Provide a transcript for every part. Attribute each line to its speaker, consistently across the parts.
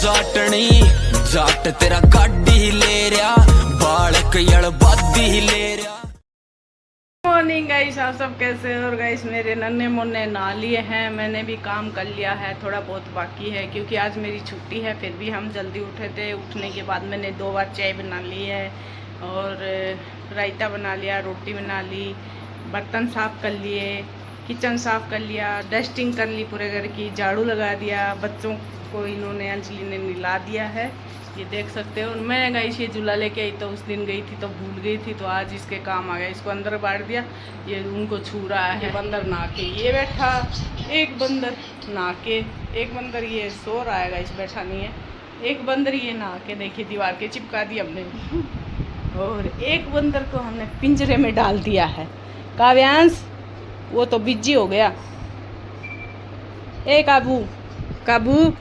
Speaker 1: जाटनी जाट तेरा गाड़ी ले रहा बालक यड़ बादी ले रहा।
Speaker 2: मॉर्निंग गाइस, आप सब कैसे हो? और गाइस मेरे नन्हे मुन्ने नहा लिए हैं, मैंने भी काम कर लिया है, थोड़ा बहुत बाकी है क्योंकि आज मेरी छुट्टी है। फिर भी हम जल्दी उठे थे। उठने के बाद मैंने 2 बार चाय बना ली है और रायता बना लिया, रोटी बना ली, बर्तन साफ़ कर लिए, किचन साफ़ कर लिया, डस्टिंग कर ली पूरे घर की, झाड़ू लगा दिया, बच्चों को इन्होंने अंजलि ने नहला दिया है, ये देख सकते हो। मैं गाइस ये झूला लेके आई तो उस दिन गई थी तो भूल गई थी, तो आज इसके काम आ गया। इसको अंदर बांट दिया, ये उनको छू रहा है। बंदर नहा के ये बैठा, एक बंदर नहा के, एक बंदर ये सो रहा है गाइस, बैठा नहीं है। एक बंदर ये नहा के देखिए दीवार के चिपका दी हमने, और एक बंदर को हमने पिंजरे में डाल दिया है। काव्यांश वो तो बिजी हो गया। ए काबू काबू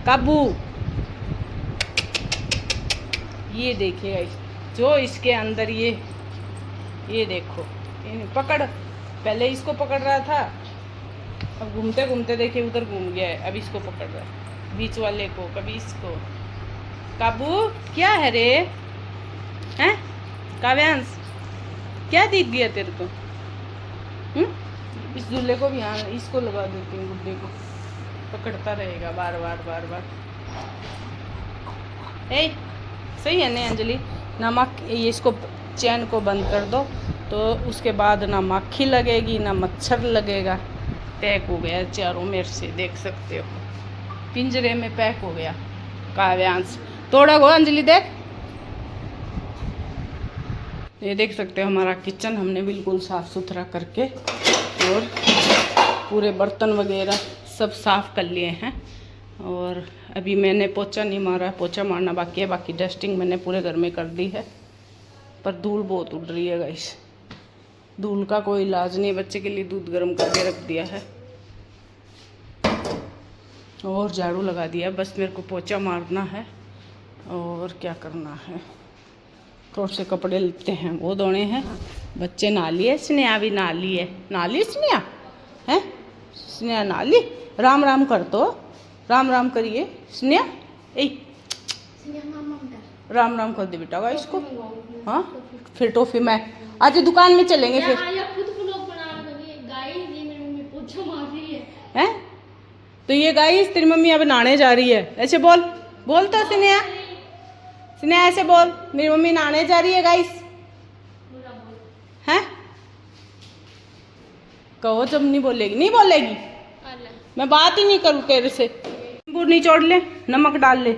Speaker 2: काबू, ये देखिए गाइस, जो इसके अंदर ये देखो, पकड़, पहले इसको पकड़ रहा था, अब घूमते घूमते देखिए उधर घूम गया है, अब इसको पकड़ रहा है, बीच वाले को, कभी इसको। काबू क्या है रे, हैं काव्यांश, क्या दिख गया तेरे को? इस झूले को भी, हाँ इसको लगा देती हूँ, गुड्डे को पकड़ता रहेगा बार बार बार बार। ए सही है ना अंजलि? नमक, ये इसको चैन को बंद कर दो तो उसके बाद ना मक्खी लगेगी ना मच्छर लगेगा। पैक हो गया चारों मेरे से, देख सकते हो, पिंजरे में पैक हो गया। काव्यांश तोड़ा गो अंजलि, देख, ये देख सकते हो हमारा किचन हमने बिल्कुल साफ़ सुथरा करके और पूरे बर्तन वगैरह सब साफ़ कर लिए हैं। और अभी मैंने पोछा नहीं मारा, पोछा मारना बाकी है, बाकी डस्टिंग मैंने पूरे घर में कर दी है। पर धूल बहुत उड़ रही है गाइस, धूल का कोई इलाज नहीं। बच्चे के लिए दूध गर्म करके रख दिया है और झाड़ू लगा दिया, बस मेरे को पोछा मारना है और क्या करना है। थोड़े से कपड़े लेते हैं वो धोने हैं। बच्चे नहा लिए, स्नेहा भी नहा ली है। नहा ली स्नेहा है? स्नेहा नहा ली? राम राम कर, तो राम राम करिए स्नेहा। ए राम राम कर दे बेटा गाइस को। हाँ फिर टॉफी मैं आज दुकान में चलेंगे फिर, हैं? तो ये गाइस तेरी मम्मी अब नहाने जा रही है, ऐसे बोल, बोल तो स्नेहा, स्नेहा ऐसे बोल, मेरी मम्मी नहाने जा रही है गाइस, हैं? कहो जब नहीं बोलेगी, नहीं बोलेगी, मैं बात ही नहीं करूँ तेरे से। नींबू निचोड़ ले, नमक डाल ले।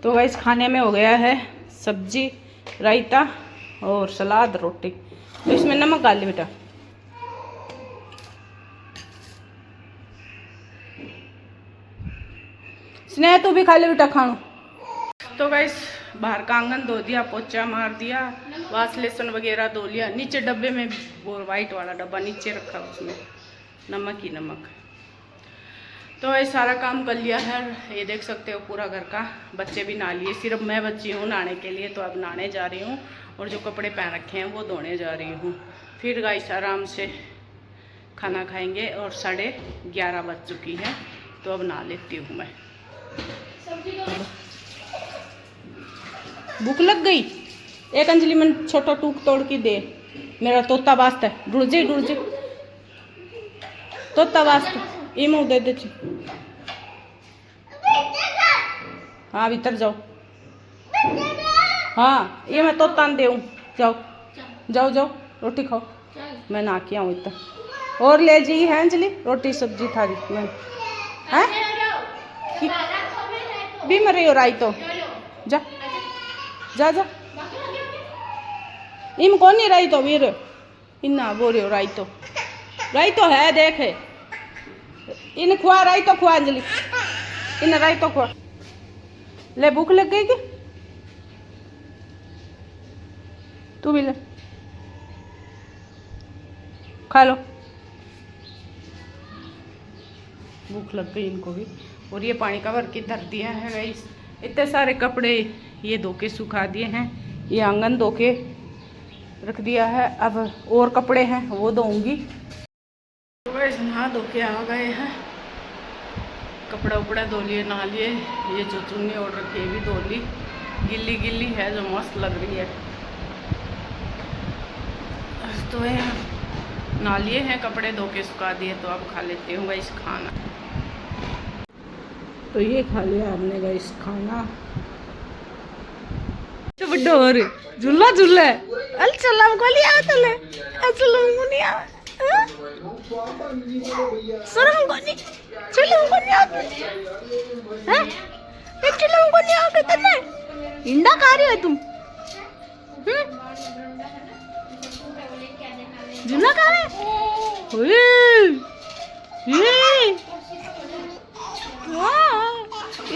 Speaker 2: तो गाइस खाने में हो गया है सब्जी, रायता और सलाद, रोटी। तो इसमें नमक डाल ले बेटा। स्नेहा तू भी खा ले बेटा खाना। तो गाइस बाहर का आंगन धो दिया, पोछा मार दिया, वाश लेसन वगैरह धो लिया। नीचे डब्बे में वो वाइट वाला डब्बा नीचे रखा, उसमें नमक ही नमक। तो ये सारा काम कर लिया है, ये देख सकते हो पूरा घर का। बच्चे भी नहा लिए, सिर्फ मैं बची हूँ नहाने के लिए, तो अब नहाने जा रही हूँ और जो कपड़े पहन रखे हैं वो धोने जा रही हूँ। फिर गाइस आराम से खाना खाएंगे और 11:30 बज चुकी है, तो अब नहा लेती हूँ मैं। भूख लग गई? एक अंजलि में छोटा टूक तोड़ के दे, मेरा तोता वास्ता है, ढूंढ जे तोता वास्ता इमो दे दे। हाँ भीतर जाओ, हाँ ये मैं तोता दे, जाओ जाओ जाओ रोटी खाओ, मैं नहा के आऊँ इतना। और ले जी है अंजलि रोटी सब्जी थारी मैं, हैं? भी मरे हो राई तो जा जा जा, इम कौन नहीं राई तो वीर, इन्ना बोरे हो राई तो है, देखे इन खुआ राई तो खुआ अंजलि, इन राई तो खुआ ले। भूख लग गई क्या? तू भी ले, खा लो, भूख लग गई इनको भी। और ये पानी का भर के धर दिया है गाइस, इतने सारे कपड़े ये धो के सुखा दिए हैं, ये आंगन धो के रख दिया है। अब और कपड़े हैं वो धोऊंगी। तो गाइस नहा धो के आ गए हैं, कपड़ा उपड़ा धो लिए, नहा लिए। ये जो चुन्नी ओढ़ रखी है भी धो ली, गिल्ली गिल्ली है जो मस्त लग रही है। तो ये नहा लिए हैं, कपड़े धो के सुखा दिए, तो अब खा लेती हूँ गाइस खाना। तो ये खा लिया हमने गाइस खाना। तो बड्डो और झूला झूला अल चला को लिया तले चलो को नहीं आ शर्म को नहीं चलो को नहीं आते हैं ये चलो को नहीं आते तने इंडा खा रही हो तुम झूला खा रहे ओए ये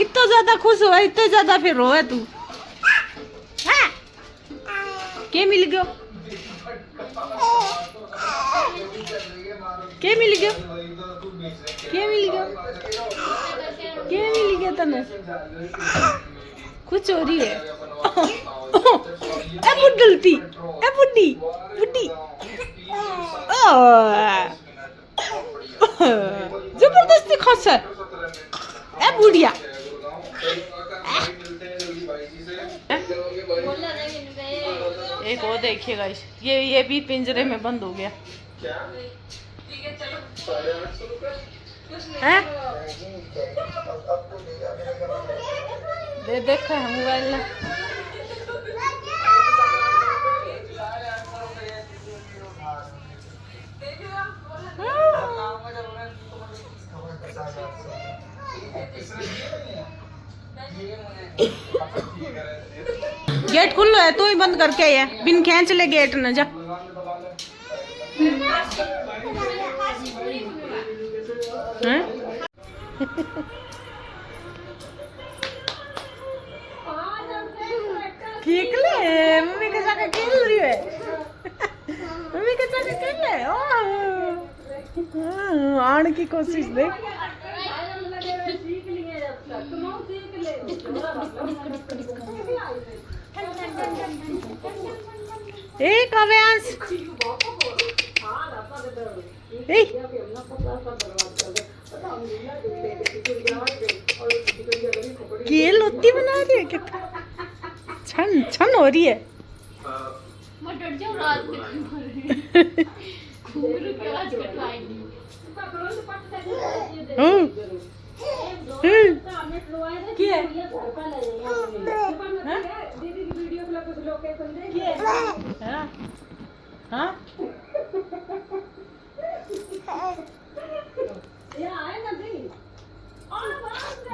Speaker 2: इतना ज्यादा खुश हुआ, इतने ज्यादा फिर रोए तू के मिल गयो के मिल गयो के मिल गयो के मिल गया तने कुछ हो रही है ए बुड्ढलती ए बुड्ढी बुड्ढी जबरदस्ती खस है ए बुढ़िया एक और देखिएगा, ये भी पिंजरे में बंद हो गया है। देखा है मोबाइल ना गेट खुल्लो है, तू ही बंद करके आया बिन खींच ले गेट न जा। ठीक ले मम्मी के साथ खेल रही है, मम्मी के साथ खेल ले आने की कोशिश देख। काव्यांश ये लोती बना रही है क्या? छन छन हो रही है।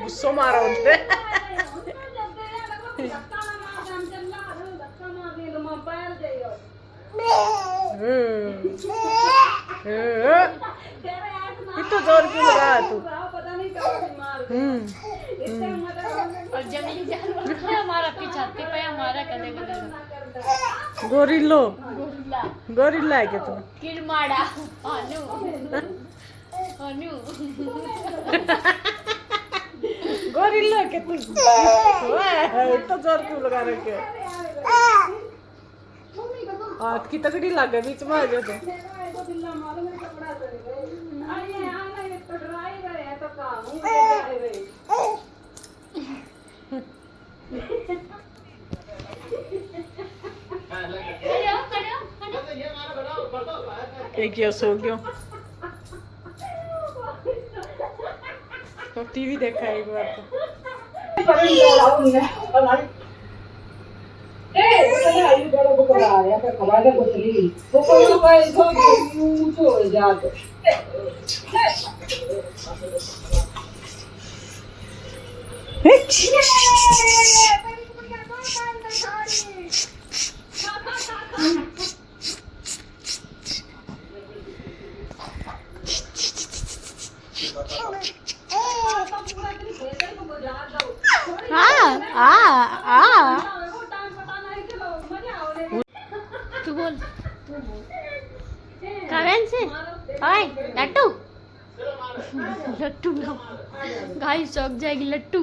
Speaker 2: गुस्सो मारा उनपे। इतना जोर क्यों लगा तू?
Speaker 3: हमारा पीछा पे हमारा कदे कदे
Speaker 2: गोरिल्लो गोरिल्ला है क्या तुम?
Speaker 3: किरमाड़ा अनु अनु
Speaker 2: गोरिल्ला है क्या तुम? इतना जोर क्यों लगा रखे? हाथ की तकड़ी लग गई बीच में आ गया तो। एक ये सो गयो तो टीवी देखा एक बार तो।
Speaker 3: तू बोल करें से हाय लट्टू लट्टू गाइस चौक जाएगी लट्टू।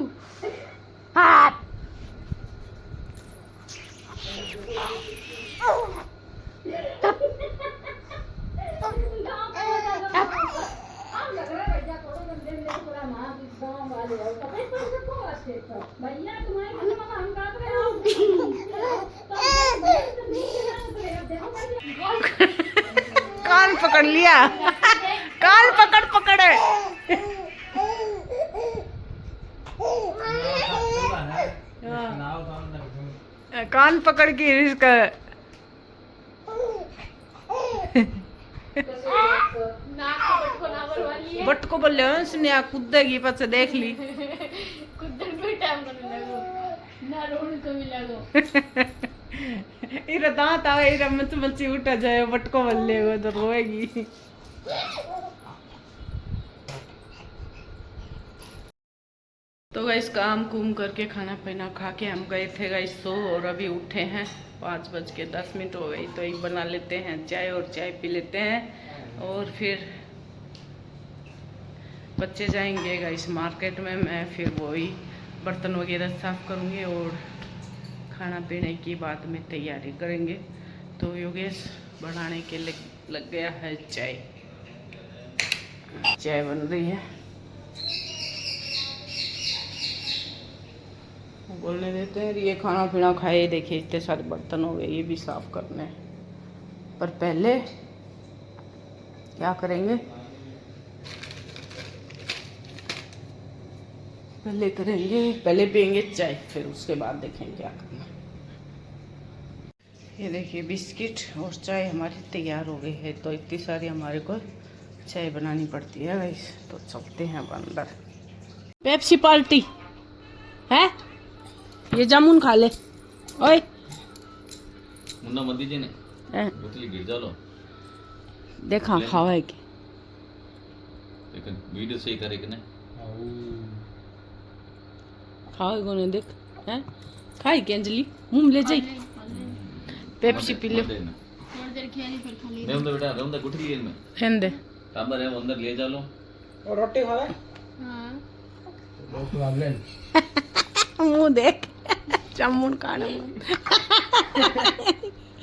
Speaker 3: हाँ
Speaker 2: कान पकड़ लिया, कान पकड़ पकड़े। कान पकड़ के इसका बट को बोले सुनिया कूदेगी पछ देख ली।
Speaker 3: कुदन पे टाइम करने लगो ना रोड को भी लगो।
Speaker 2: इरा दांत आवे इरा मच मची उठ जाए बट को बोले वो तो रोएगी। तो गाइस काम कुम करके खाना पीना खा के हम गए थे गाइस सो, और अभी उठे हैं 5:10 हो गई। तो एक बना लेते हैं चाय और चाय पी लेते हैं, और फिर बच्चे जाएंगे गाइस मार्केट में। मैं फिर वही बर्तन वगैरह साफ करूँगी और खाना पीने की बाद में तैयारी करेंगे। तो योगेश बनाने के लग गया है चाय। चाय बन रही है, बोलने देते हैं। ये खाना पीना खाए, देखिए इतने सारे बर्तन हो गए, ये भी साफ करने हैं। पर पहले क्या करेंगे, पहले पियेंगे चाय, फिर उसके बाद देखेंगे क्या करना। ये देखिए बिस्किट और चाय हमारी तैयार हो गई है। तो इतनी सारी हमारे को चाय बनानी पड़ती है गाइस। तो चलते हैं अब अंदर। पेप्सी पार्टी है, ये जामुन खा ले। ओए
Speaker 4: मुन्ना मत दीजिए ने बोतल गिर जालो।
Speaker 2: देखा खावा है कि
Speaker 4: लेकिन वीडियो सही करे कि नहीं
Speaker 2: खाओ कोने देख हैं खाई के अंजलि मुंह ले जाई। पेप्सी पी ले
Speaker 3: थोड़ी देर खेली फिर खा ली।
Speaker 4: मैं उधर बेटा रहूंगा गुठली गेल में
Speaker 2: फेन दे
Speaker 4: टाबर है अंदर ले जा लो।
Speaker 5: और रोटी खावे।
Speaker 3: हां
Speaker 5: बहुत प्रॉब्लम।
Speaker 2: मुंह देख जामुन खाना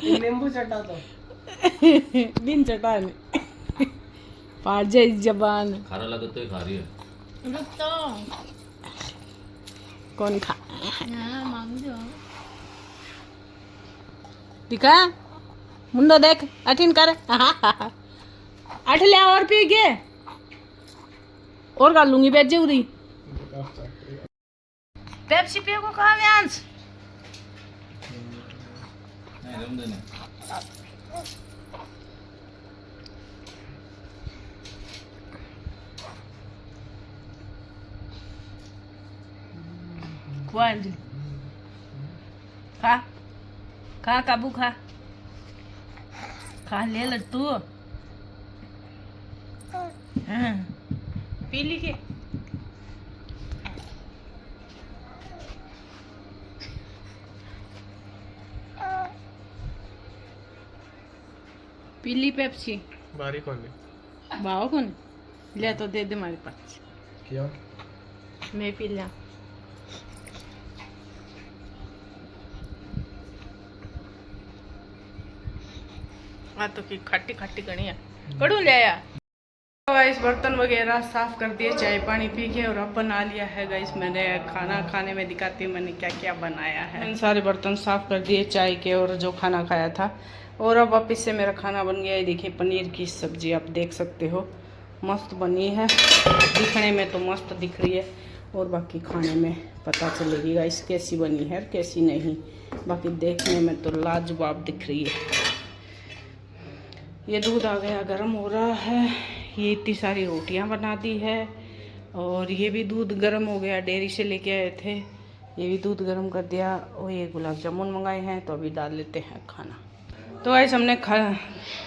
Speaker 5: नींबू चटा तो
Speaker 2: बिन चटाने फाड़ जाए जबान।
Speaker 4: खारा लगा तो ही खा रही है।
Speaker 3: रुक तो
Speaker 2: कौन खा
Speaker 3: ना मांग दो।
Speaker 2: दिखा मुंडो देख अठिन कर। अठ ले और पी के और कर लूंगी बेच जरूरी। पेप्सी पियो को कहा व्यांश
Speaker 4: नहीं रहूंगा नहीं।
Speaker 2: खुआ अंजलि खा खा काबू खा खा ले लट्टू। हाँ पी ली के पीली पेप्सी
Speaker 5: बारी कौन है?
Speaker 2: बाओ कौन ले तो दे दे हमारे पास।
Speaker 5: क्यों?
Speaker 2: मैं पी लिया। हाँ तो की खट्टी खट्टी कणी है कड़ू ले आया। गाइस बर्तन वगैरह साफ कर दिए चाय पानी पी के, और अब बना लिया है गाइस मैंने खाना। खाने में दिखाती हूँ मैंने क्या क्या बनाया है। सारे बर्तन साफ कर दिए चाय के और जो खाना खाया था, और अब वापिस से मेरा खाना बन गया है। देखिए पनीर की सब्जी आप देख सकते हो मस्त बनी है, दिखने में तो मस्त दिख रही है, और बाकी खाने में पता चलेगी गाइस कैसी बनी है कैसी नहीं। बाकी देखने में तो लाजवाब दिख रही है। ये दूध आ गया गर्म हो रहा है। ये इतनी सारी रोटियां बना दी है, और ये भी दूध गर्म हो गया, डेयरी से लेके आए थे, ये भी दूध गर्म कर दिया। और ये गुलाब जामुन मंगाए हैं, तो अभी डाल लेते हैं खाना। तो गाइस हमने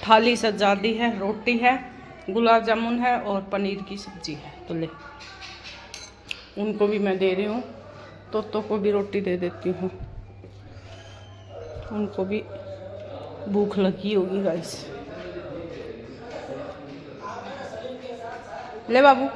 Speaker 2: थाली सजा दी है, रोटी है, गुलाब जामुन है और पनीर की सब्जी है। तो ले उनको भी मैं दे रही हूँ, तो को भी रोटी दे देती हूँ, उनको भी भूख लगी होगी गाइस। ले बाबू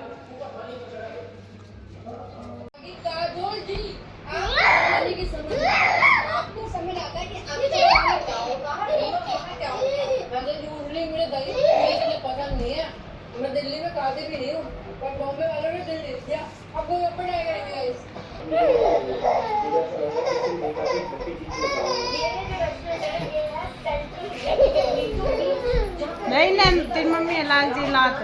Speaker 6: मैं दिल्ली में कादे भी नहीं हूँ, पर बॉम्बे वालों ने दिल दे दिया। अब
Speaker 2: नहीं ना तेरी मम्मी लाल जी लात